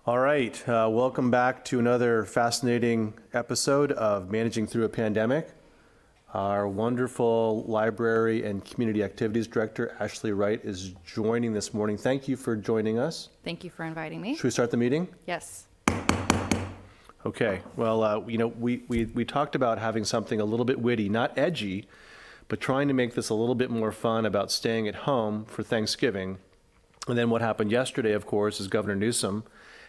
All right, welcome back to another fascinating episode of Managing Through a Pandemic. Our wonderful Library and Community Activities Director, Ashley Wright, is joining this morning. Thank you for joining us. Thank you for inviting me. Should we start the meeting? Yes. Okay, well, we talked about having something a little bit witty, not edgy, but trying to make this a little bit more fun about staying at home for Thanksgiving. And then what happened yesterday, of course, is Governor Newsom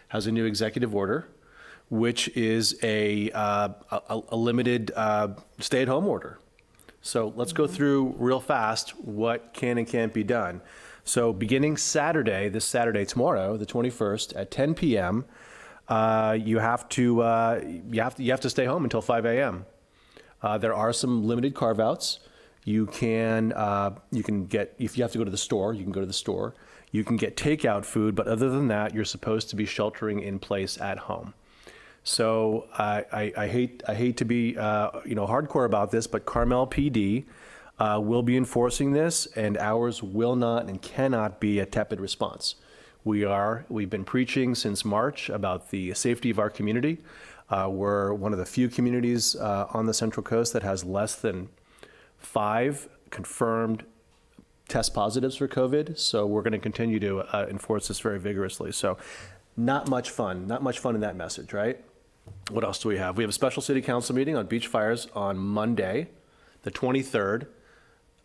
has a new executive order, which is a limited stay-at-home order. So let's go through real fast what can and can't be done. So beginning Saturday, tomorrow, the 21st, at 10 p.m., you have to stay home until 5 a.m. There are some limited carve-outs. You can get, if you have to go to the store, you can go to the store. You can get takeout food, but other than that, you're supposed to be sheltering in place at home. So I hate to be hardcore about this, but Carmel PD will be enforcing this, and ours will not and cannot be a tepid response. We've been preaching since March about the safety of our community. We're one of the few communities on the Central Coast that has less than 5 confirmed test positives for COVID, so we're going to continue to enforce this very vigorously. So not much fun in that message, right? What else do we have? We have a special city council meeting on beach fires on Monday, the 23rd.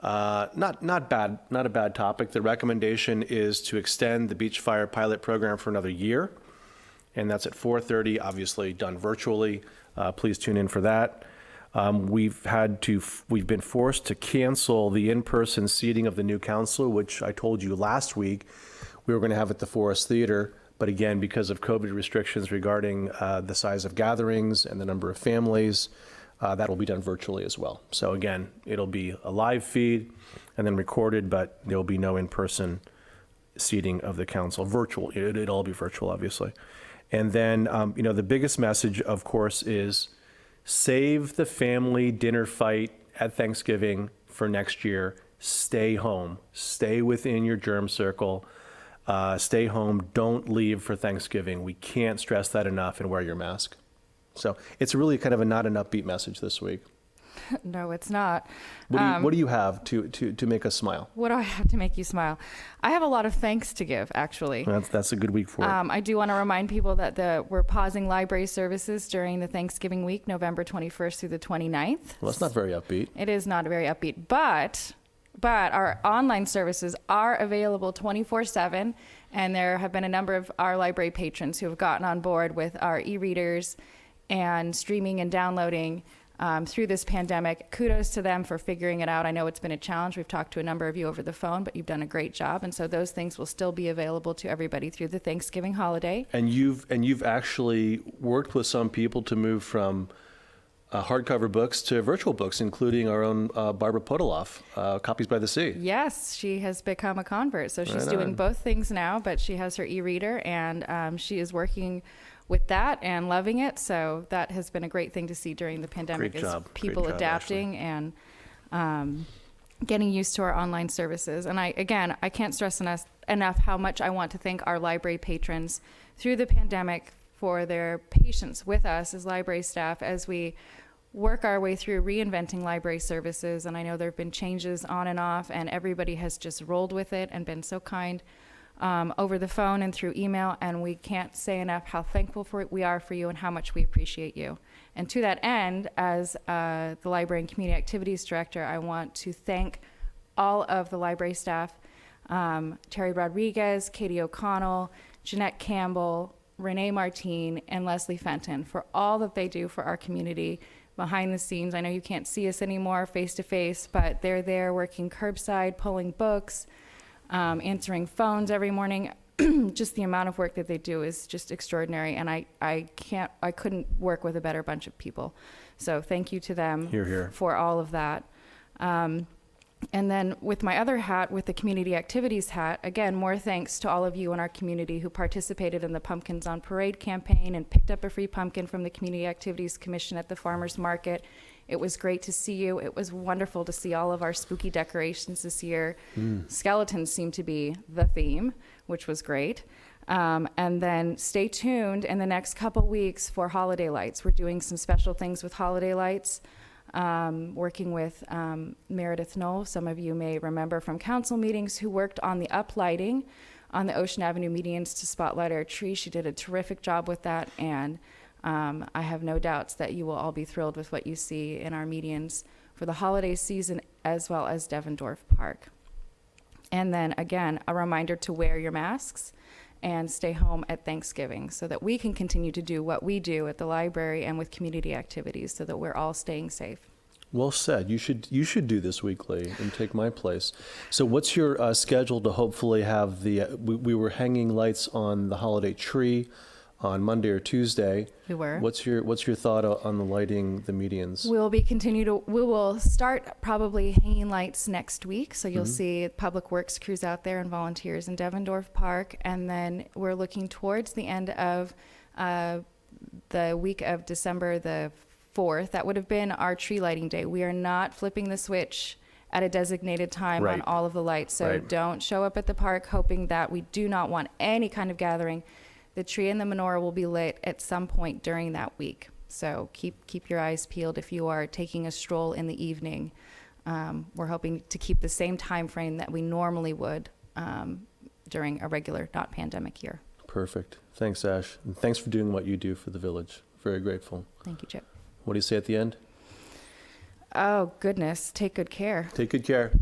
Not a bad topic. The recommendation is to extend the beach fire pilot program for another year, and that's at 4:30, obviously done virtually. Please tune in for that. We've been forced to cancel the in-person seating of the new council, which I told you last week we were going to have at the Forest Theater. But again, because of COVID restrictions regarding the size of gatherings and the number of families, that will be done virtually as well. So again, it'll be a live feed and then recorded, but there will be no in-person seating of the council. Virtual, it'll all be virtual, obviously. And then, the biggest message, of course, is save the family dinner fight at Thanksgiving for next year. Stay home. Stay within your germ circle. Stay home. Don't leave for Thanksgiving. We can't stress that enough, and wear your mask. So it's really kind of not an upbeat message this week. No, it's not. What do you have to make us smile? What do I have to make you smile? I have a lot of thanks to give, actually. That's a good week for it. I do want to remind people that we're pausing library services during the Thanksgiving week, November 21st through the 29th. Well, that's not very upbeat. It is not very upbeat, but our online services are available 24/7, and there have been a number of our library patrons who have gotten on board with our e-readers and streaming and downloading through this pandemic. Kudos to them for figuring it out. I know it's been a challenge. We've talked to a number of you over the phone, but you've done a great job. And so those things will still be available to everybody through the Thanksgiving holiday. And you've actually worked with some people to move from hardcover books to virtual books, including our own Barbara Podoloff, Copies by the Sea. Yes, she has become a convert. So she's doing both things now, but she has her e-reader, and she is working with that and loving it. So that has been a great thing to see during the pandemic. Great job. People Great job, adapting Ashley. and getting used to our online services. And I can't stress enough how much I want to thank our library patrons through the pandemic for their patience with us as library staff as we work our way through reinventing library services. And I know there have been changes on and off, and everybody has just rolled with it and been so kind over the phone and through email, and we can't say enough how thankful we are for you and how much we appreciate you. And to that end, as the Library and Community Activities Director, I want to thank all of the library staff, Terry Rodriguez, Katie O'Connell, Jeanette Campbell, Renee Martine, and Leslie Fenton for all that they do for our community behind the scenes. I know you can't see us anymore face to face, but they're there working curbside, pulling books, answering phones every morning. Just the amount of work that they do is just extraordinary, and I couldn't work with a better bunch of people. So thank you to them for all of that. And then with my other hat, with the community activities hat, again, more thanks to all of you in our community who participated in the Pumpkins on Parade campaign and picked up a free pumpkin from the Community Activities Commission at the Farmers Market. It was great to see you. It was wonderful to see all of our spooky decorations this year. Skeletons seem to be the theme, which was great. And then stay tuned in the next couple weeks for holiday lights. We're doing some special things with holiday lights, working with Meredith Knoll. Some of you may remember from council meetings, who worked on the uplighting on the Ocean Avenue medians to spotlight our tree. She did a terrific job with that, and I have no doubts that you will all be thrilled with what you see in our medians for the holiday season, as well as Devendorf Park. And then again, a reminder to wear your masks and stay home at Thanksgiving, so that we can continue to do what we do at the library and with community activities, so that we're all staying safe. Well said. You should do this weekly and take my place. So what's your schedule to hopefully have we were hanging lights on the holiday tree on Monday or Tuesday. We were. What's your thought on the lighting the medians? We will start probably hanging lights next week. So you'll see public works crews out there and volunteers in Devendorf Park. And then we're looking towards the end of the week of December the 4th. That would have been our tree lighting day. We are not flipping the switch at a designated time on all of the lights. So don't show up at the park hoping that we do not want any kind of gathering. The tree and the menorah will be lit at some point during that week. So keep your eyes peeled if you are taking a stroll in the evening. We're hoping to keep the same time frame that we normally would during a regular, not pandemic year. Perfect. Thanks, Ash. And thanks for doing what you do for the village. Very grateful. Thank you, Chip. What do you say at the end? Oh, goodness. Take good care. Take good care.